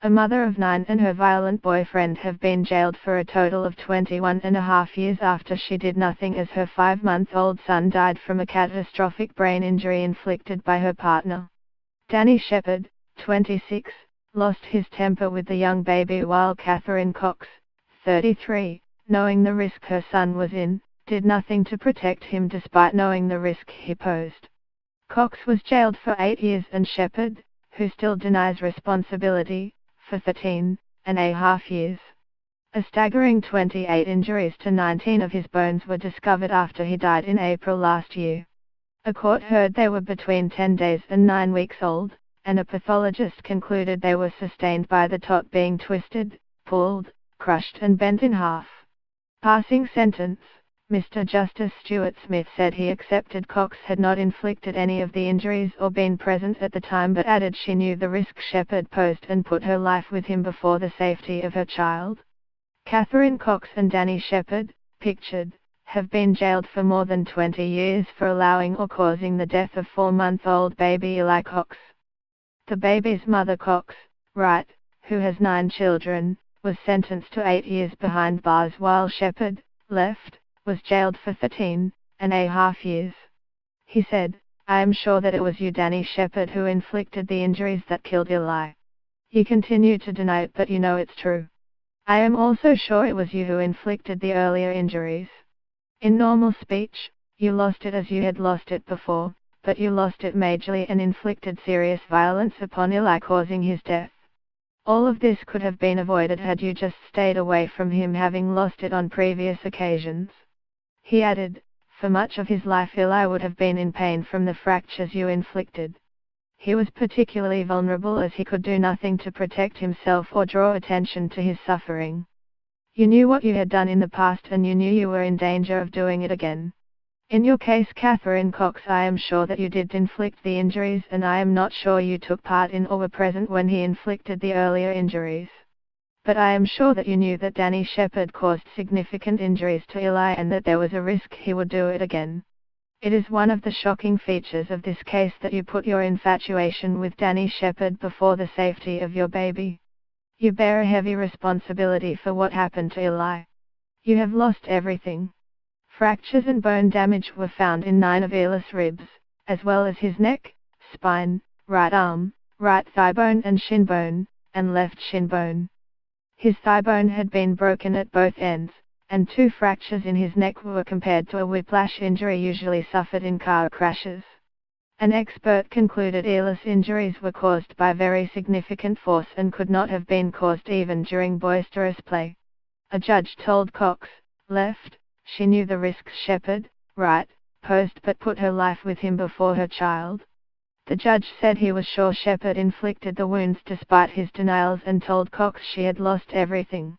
A mother of 9 and her violent boyfriend have been jailed for a total of 21.5 years after she did nothing as her 5-month-old son died from a catastrophic brain injury inflicted by her partner. Danny Shepherd, 26, lost his temper with the young baby while Catherine Cox, 33, knowing the risk her son was in, did nothing to protect him despite knowing the risk he posed. Cox was jailed for 8 years and Shepherd, who still denies responsibility, for 13.5 years. A staggering 28 injuries to 19 of his bones were discovered after he died in April last year. A court heard they were between 10 days and 9 weeks old, and a pathologist concluded they were sustained by the tot being twisted, pulled, crushed and bent in half. Passing sentence, Mr. Justice Stuart Smith said he accepted Cox had not inflicted any of the injuries or been present at the time, but added she knew the risk Shepherd posed and put her life with him before the safety of her child. Catherine Cox and Danny Shepherd, pictured, have been jailed for more than 20 years for allowing or causing the death of 4-month-old baby Eli Cox. The baby's mother Cox, Wright, who has 9 children, was sentenced to 8 years behind bars while Shepherd, left, was jailed for 13.5 years. He said, "I am sure that it was you, Danny Shepherd, who inflicted the injuries that killed Eli. You continue to deny it, but you know it's true. I am also sure it was you who inflicted the earlier injuries. In normal speech, you lost it as you had lost it before, but you lost it majorly and inflicted serious violence upon Eli, causing his death. All of this could have been avoided had you just stayed away from him, having lost it on previous occasions." He added, "For much of his life Eli would have been in pain from the fractures you inflicted. He was particularly vulnerable as he could do nothing to protect himself or draw attention to his suffering. You knew what you had done in the past and you knew you were in danger of doing it again. In your case, Catherine Cox, I am sure that you did inflict the injuries, and I am not sure you took part in or were present when he inflicted the earlier injuries. But I am sure that you knew that Danny Shepherd caused significant injuries to Eli and that there was a risk he would do it again. It is one of the shocking features of this case that you put your infatuation with Danny Shepherd before the safety of your baby. You bear a heavy responsibility for what happened to Eli. You have lost everything. Fractures and bone damage were found in 9 of Eli's ribs, as well as his neck, spine, right arm, right thigh bone and shin bone, and left shin bone. His thigh bone had been broken at both ends, and 2 fractures in his neck were compared to a whiplash injury usually suffered in car crashes. An expert concluded Eli's injuries were caused by very significant force and could not have been caused even during boisterous play. A judge told Cox, left, she knew the risks Shepherd, right, posed but put her life with him before her child. The judge said he was sure Shepherd inflicted the wounds despite his denials and told Cox she had lost everything.